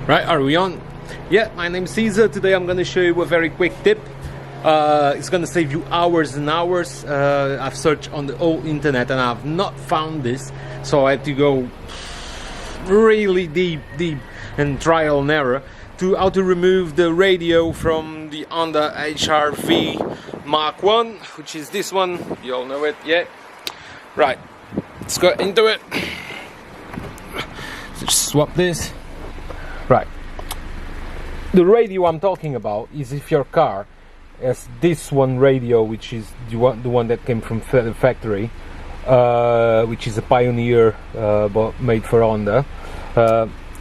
Right, are we on? Yeah, my name's Caesar. Today I'm going to show you a very quick tip. It's going to save you hours and hours. I've searched on the whole internet and I've not found this, so I had to go really deep and trial and error to how to remove the radio from the Honda HR-V Mark 1, which is this one. You all know it, yeah? Right, let's go into it. Just swap this. Right, the radio I'm talking about is if your car has this one radio, which is the one that came from the factory, which is a Pioneer but made for Honda.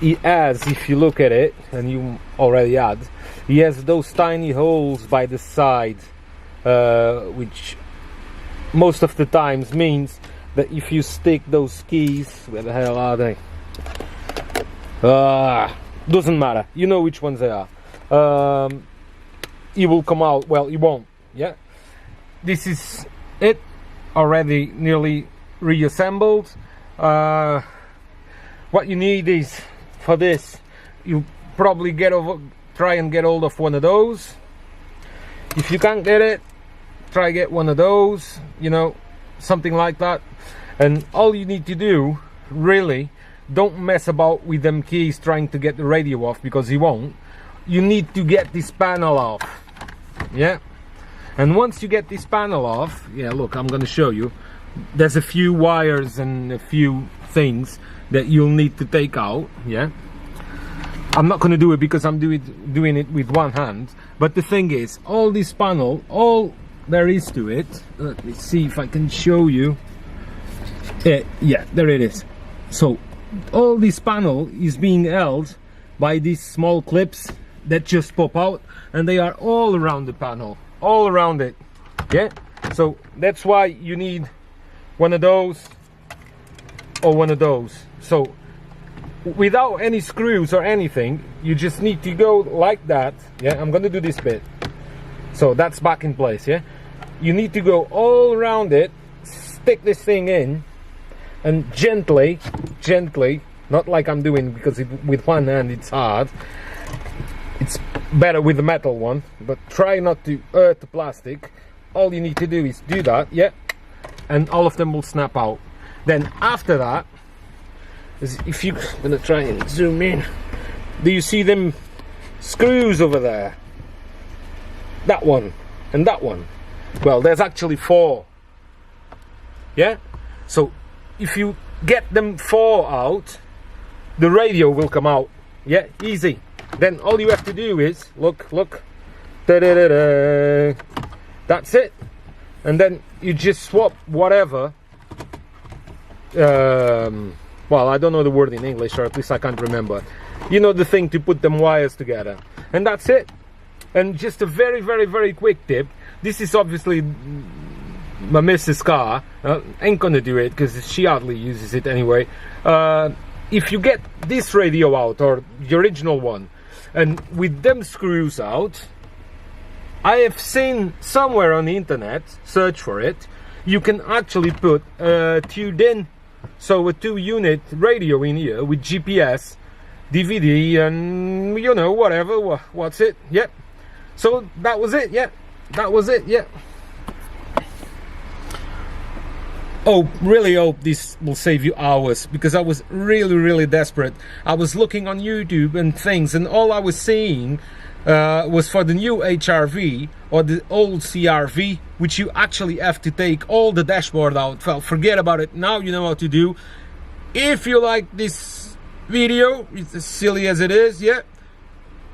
It has, if you look at it, and you already had, he has those tiny holes by the side, which most of the times means that if you stick those keys, where the hell are they? Doesn't matter, you know which ones they are. It will come out, well, it won't, yeah? This is it, already nearly reassembled. What you need is, for this, you probably try and get hold of one of those. If you can't get it, try get one of those, you know, something like that. And all you need to do, really, don't mess about with them keys trying to get the radio off, because you won't. You need to get this panel off, yeah? And once you get this panel off, yeah, look, I'm gonna show you. There's a few wires and a few things that you'll need to take out, yeah? I'm not gonna do it because I'm doing it with one hand, but the thing is, all this panel, all there is to it, let me see if I can show you. Yeah, there it is. So all this panel is being held by these small clips that just pop out, and they are all around the panel, all around it, yeah? So that's why you need one of those or one of those. So without any screws or anything, you just need to go like that, yeah? I'm gonna do this bit, so that's back in place, yeah? You need to go all around it, stick this thing in, and gently, not like I'm doing, because with one hand it's hard. It's better with the metal one, but try not to hurt the plastic. All you need to do is do that, yeah, and all of them will snap out. Then after that, if you, I'm gonna try and zoom in. Do you see them screws over there? That one and that one. Well, there's actually 4, yeah? So if you get them 4 out, the radio will come out, yeah, easy. Then all you have to do is, look, da-da-da-da. That's it. And then you just swap whatever, well, I don't know the word in English, or at least I can't remember. You know, the thing to put them wires together. And that's it. And just a very, very, very quick tip. This is obviously my missus' car. Ain't gonna do it because she hardly uses it anyway. If you get this radio out, or the original one, and with them screws out, I have seen somewhere on the internet, search for it, you can actually put a tuned in, so a 2-unit radio in here with GPS, DVD, and you know, whatever, what's it, yeah. So that was it, yeah, that was it, yeah. Oh, really hope this will save you hours, because I was really desperate. I was looking on YouTube and things, and all I was seeing was for the new HR-V or the old CR-V, which you actually have to take all the dashboard out. Well, forget about it. Now you know how to do. If you like this video, it's as silly as it is, yeah,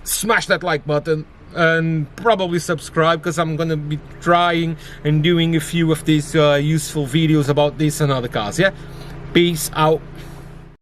smash that like button. And probably subscribe, because I'm gonna be trying and doing a few of these useful videos about this and other cars, yeah? Peace out.